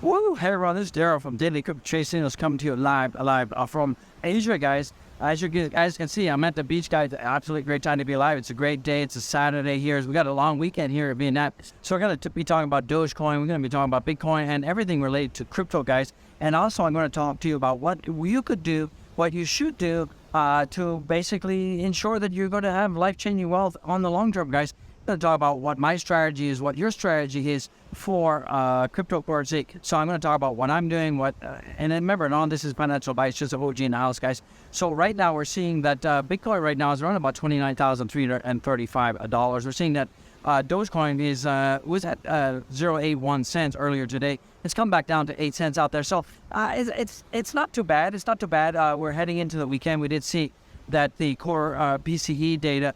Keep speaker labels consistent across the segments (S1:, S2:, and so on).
S1: Woo! Hey everyone, this is Daryl from Daily Crypto Trading. It's coming to you live from Asia, guys. As you guys can see, I'm at the beach, guys. Absolutely great time to be alive. It's a great day. It's a Saturday here. We got a long weekend here in Vietnam. So we're going to be talking about Dogecoin. We're going to be talking about Bitcoin and everything related to crypto, guys. And also, I'm going to talk to you about what you could do, what you should do to basically ensure that you're going to have life-changing wealth on the long term, guys. I'm going to talk about what my strategy is, what your strategy is for cryptocurrency. So I'm going to talk about what I'm doing, and remember, none of this is financial advice, just an OG analysis, guys. So right now we're seeing that Bitcoin right now is around about $29,335. We're seeing that Dogecoin was at 0.81 cents earlier today. It's come back down to 8 cents out there. So it's not too bad. It's not too bad. We're heading into the weekend. We did see that the core PCE data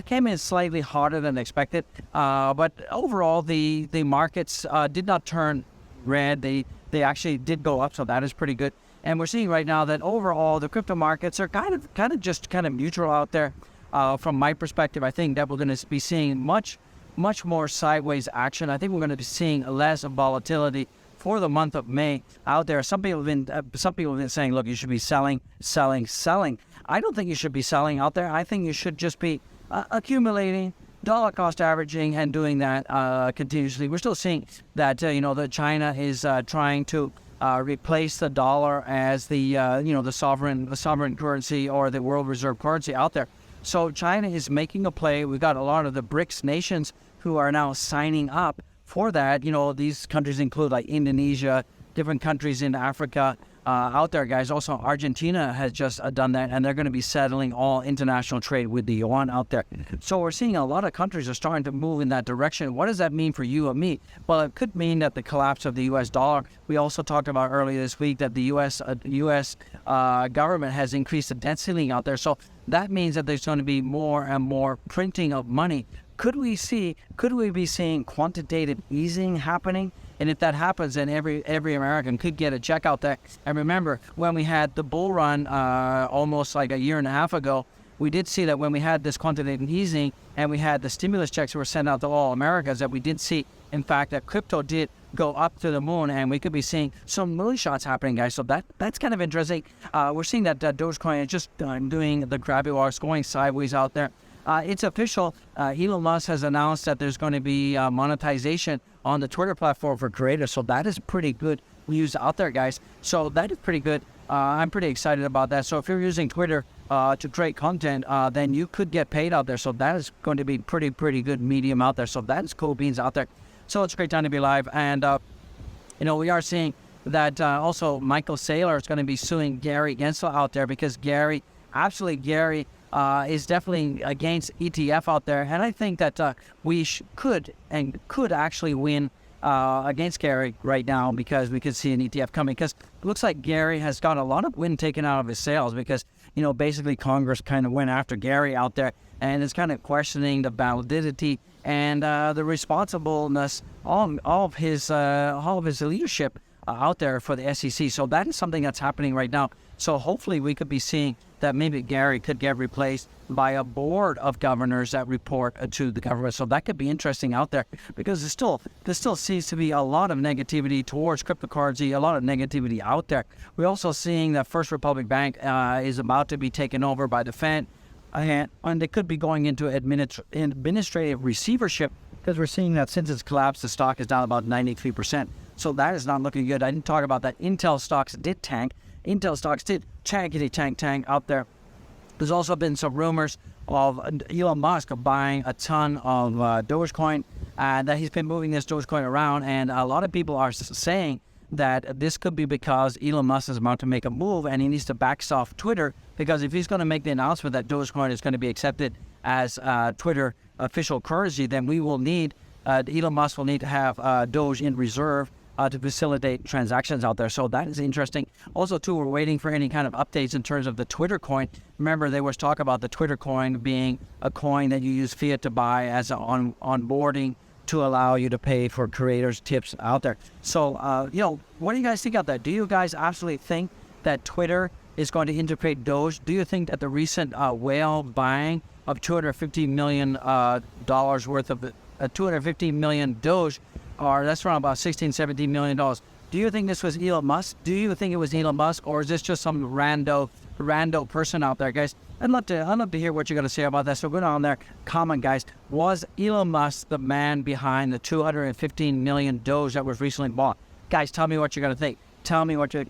S1: came in slightly harder than expected, but overall the markets did not turn red. They actually did go up, so that is pretty good. And we're seeing right now that overall the crypto markets are kind of neutral out there. From my perspective, I think that we're going to be seeing much more sideways action. I think we're going to be seeing less volatility for the month of May out there. Some people have been saying, look, you should be selling. I don't think you should be selling out there. I think you should just be accumulating, dollar cost averaging, and doing that continuously. We're still seeing that that China is trying to replace the dollar as the sovereign currency or the world reserve currency out there. So China is making a play. We've got a lot of the BRICS nations who are now signing up for that. These countries include like Indonesia, different countries in Africa out there, guys. Also, Argentina has just done that, and they're going to be settling all international trade with the yuan out there. So we're seeing a lot of countries are starting to move in that direction. What does that mean for you and me? Well, it could mean that the collapse of the U.S. dollar. We also talked about earlier this week that the U.S. Government has increased the debt ceiling out there. So that means that there's going to be more and more printing of money. Could we be seeing quantitative easing happening? And if that happens, then every American could get a check out there. And remember, when we had the bull run almost like a year and a half ago, we did see that when we had this quantitative easing and we had the stimulus checks that were sent out to all Americans, that we did see, in fact, that crypto did go up to the moon, and we could be seeing some moonshots happening, guys. So that's kind of interesting. We're seeing that Dogecoin is just doing the grabby wars, going sideways out there. It's official. Elon Musk has announced that there's going to be monetization on the Twitter platform for creators. So that is pretty good news out there, guys. So that is pretty good. I'm pretty excited about that. So if you're using Twitter to create content, then you could get paid out there. So that is going to be pretty good medium out there. So that is cool beans out there. So it's a great time to be live. And, we are seeing that also Michael Saylor is going to be suing Gary Gensler out there because Gary is definitely against ETF out there, and I think that we could actually win against Gary right now because we could see an ETF coming. Because it looks like Gary has got a lot of wind taken out of his sails because basically Congress kind of went after Gary out there and is kind of questioning the validity and the responsibleness of his leadership out there for the SEC. So that is something that's happening right now. So hopefully we could be seeing that maybe Gary could get replaced by a board of governors that report to the government. So that could be interesting out there because there still seems to be a lot of negativity towards cryptocurrency, a lot of negativity out there. We're also seeing that First Republic Bank is about to be taken over by the Fed, and they could be going into administrative receivership because we're seeing that since its collapse, the stock is down about 93%. So that is not looking good. I didn't talk about that. Intel stocks did tank. Intel stocks did tank out there. There's also been some rumors of Elon Musk buying a ton of Dogecoin, and that he's been moving this Dogecoin around. And a lot of people are saying that this could be because Elon Musk is about to make a move and he needs to backstop Twitter, because if he's going to make the announcement that Dogecoin is going to be accepted as Twitter official currency, then we will need, Elon Musk will need to have Doge in reserve to facilitate transactions out there. So that is interesting. Also, too, we're waiting for any kind of updates in terms of the Twitter coin. Remember, there was talk about the Twitter coin being a coin that you use fiat to buy as onboarding to allow you to pay for creators' tips out there. So, what do you guys think out there? Do you guys absolutely think that Twitter is going to integrate Doge? Do you think that the recent whale buying of $250 million worth of 250 million Doge, or that's around about $16-17 million. Do you think this was Elon Musk? Do you think it was Elon Musk, or is this just some rando person out there, guys? I'd love to hear what you're gonna say about that. So go down there, comment, guys. Was Elon Musk the man behind the 215 million Doge that was recently bought? Guys, tell me what you're gonna think. Tell me what you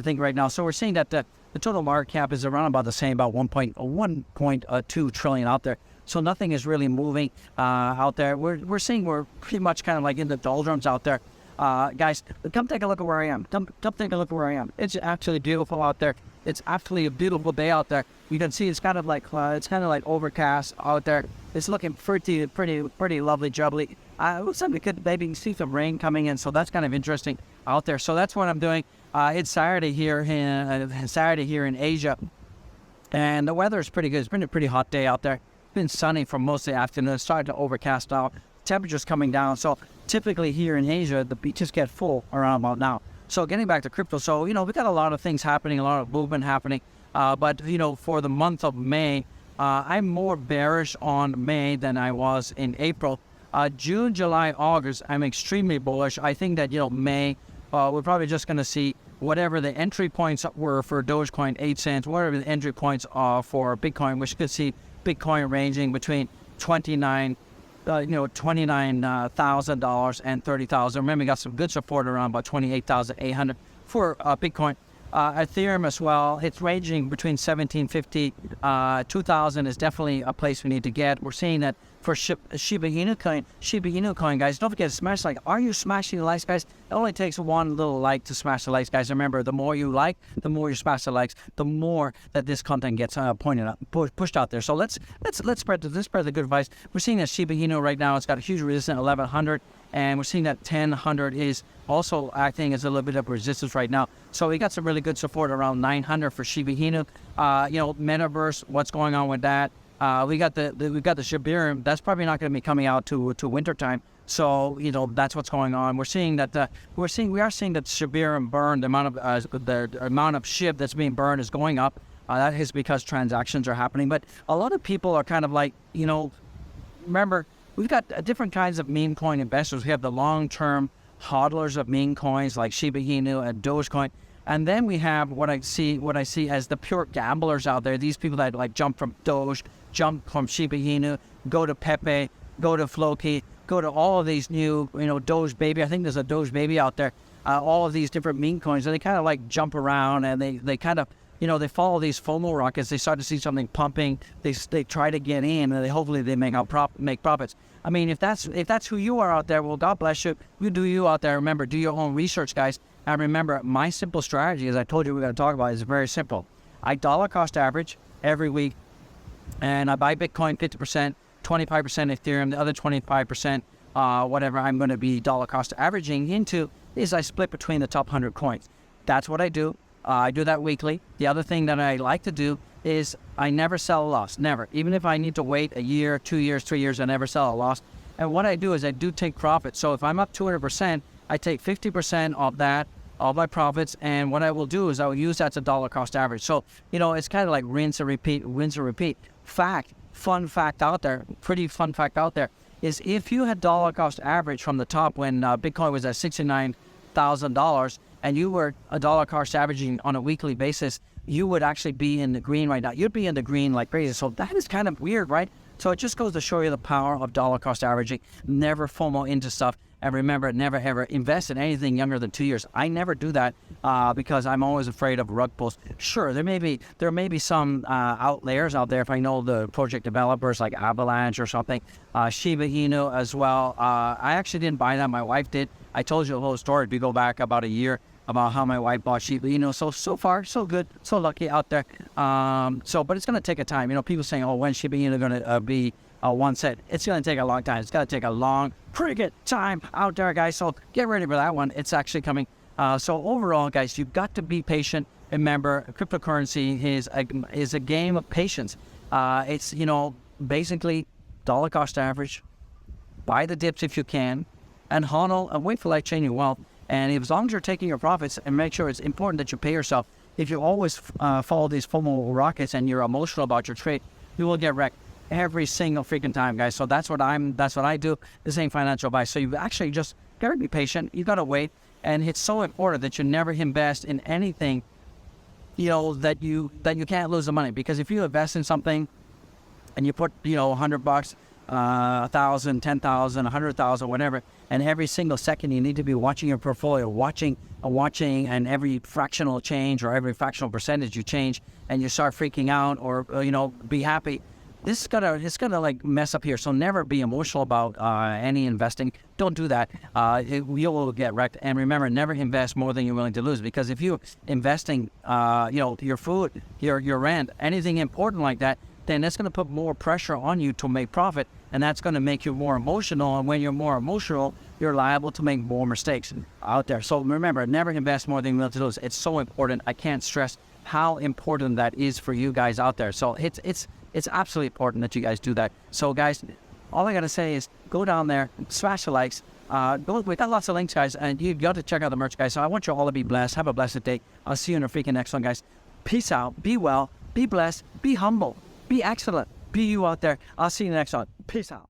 S1: think right now. So we're seeing that the total market cap is around about the same, about 1.2 trillion out there. So nothing is really moving out there. We're seeing we're pretty much kind of like in the doldrums out there. Guys, come take a look at where I am. Come take a look at where I am. It's actually beautiful out there. It's actually a beautiful day out there. You can see it's kind of like overcast out there. It's looking pretty lovely, jubbly. Looks like we could maybe see some rain coming in, so that's kind of interesting out there. So that's what I'm doing. It's Saturday here in Asia, and the weather is pretty good. It's been a pretty hot day out there. It's been sunny for most of the afternoon. It's starting to overcast out. Temperature's coming down. So typically here in Asia, the beaches get full around about now. So getting back to crypto, so we got a lot of things happening, a lot of movement happening. But for the month of May, I'm more bearish on May than I was in April. June, July, August, I'm extremely bullish. I think that May, we're probably just going to see whatever the entry points were for Dogecoin, 8 cents, whatever the entry points are for Bitcoin, which could see Bitcoin ranging between $29,000 and $30,000. Remember, we got some good support around about 28,800 for Bitcoin. Ethereum as well, it's ranging between 1,750, 2,000 is definitely a place we need to get. We're seeing that for Shiba Inu coin, guys. Don't forget to smash the like. Are you smashing the likes, guys? It only takes one little like to smash the likes, guys. Remember, the more you like, the more you smash the likes, the more that this content gets pushed out there. So let's spread the good advice. We're seeing that Shiba Inu right now, it's got a huge resistance, 1,100, and we're seeing that 1,000 is also acting as a little bit of resistance right now. So we got some really good support around 900 for Shiba Inu. Metaverse, what's going on with that? We got the Shiba Inu. That's probably not going to be coming out to winter time. So that's what's going on. We're seeing that we are seeing that Shiba Inu burn, the amount of SHIB that's being burned is going up. That is because transactions are happening. But a lot of people are kind of like remember, we've got different kinds of meme coin investors. We have the long-term hodlers of meme coins like Shiba Inu and Dogecoin. And then we have what I see as the pure gamblers out there. These people that like jump from Doge, jump from Shiba Inu, go to Pepe, go to Floki, go to all of these new, Doge Baby. I think there's a Doge Baby out there. All of these different meme coins, and they kind of like jump around, and they kind of, they follow these FOMO rockets. They start to see something pumping. They try to get in, and hopefully they make profits. I mean, if that's who you are out there, well, God bless you. You do you out there. Remember, do your own research, guys. And remember, my simple strategy, as I told you we're going to talk about, is very simple. I dollar cost average every week, and I buy Bitcoin 50%, 25% Ethereum, the other 25%, whatever I'm going to be dollar cost averaging into, is I split between the top 100 coins. That's what I do. I do that weekly. The other thing that I like to do is I never sell a loss, never. Even if I need to wait a year, 2 years, 3 years, I never sell a loss. And what I do is I do take profit. So if I'm up 200%, I take 50% of that, all my profits, and what I will do is I will use that as a dollar cost average. So, it's kind of like rinse and repeat. Fun fact out there, pretty fun fact out there, is if you had dollar cost average from the top when Bitcoin was at $69,000 and you were a dollar cost averaging on a weekly basis, you would actually be in the green right now. You'd be in the green like crazy. So that is kind of weird, right? So it just goes to show you the power of dollar cost averaging. Never FOMO into stuff. And remember, never ever invest in anything younger than 2 years. I never do that because I'm always afraid of rug pulls. Sure, there may be some outliers out there if I know the project developers like Avalanche or something. Shiba Inu as well. I actually didn't buy that. My wife did. I told you the whole story if you go back about a year about how my wife bought Shiba Inu. So far, so good. So lucky out there. But it's going to take a time. People saying, oh, when's Shiba Inu going to be 1 cent? It's going to take a long time. It's going to take a long, pretty good time out there, guys. So get ready for that one. It's actually coming. So overall, guys, you've got to be patient. Remember, cryptocurrency is a game of patience. It's, basically dollar cost average. Buy the dips if you can, and hodl and wait for life changing wealth. And as long as you're taking your profits, and make sure it's important that you pay yourself. If you always follow these FOMO rockets and you're emotional about your trade, you will get wrecked every single freaking time, guys. So that's what I do. This ain't financial advice. So you actually just gotta be patient. You gotta wait. And it's so important that you never invest in anything, you know, that you can't lose the money. Because if you invest in something and you put, you know, $100, 1,000, 10,000, 100,000, whatever, and every single second you need to be watching your portfolio, watching, and every fractional change or every fractional percentage you change, and you start freaking out or you know, be happy. It's gonna like mess up here. So never be emotional about any investing. Don't do that. You will get wrecked. And remember, never invest more than you're willing to lose. Because if you're investing, you know, your food, your rent, anything important like that, then that's going to put more pressure on you to make profit, and that's going to make you more emotional. And when you're more emotional, you're liable to make more mistakes out there. So remember, never invest more than you're willing to lose. It's so important. I can't stress how important that is for you guys out there. So it's absolutely important that you guys do that. So guys, all I got to say is go down there, smash the likes. We got lots of links, guys, and you got to check out the merch, guys. So I want you all to be blessed. Have a blessed day. I'll see you in the freaking next one, guys. Peace out. Be well. Be blessed. Be humble. Be excellent. Be you out there. I'll see you in the next one. Peace out.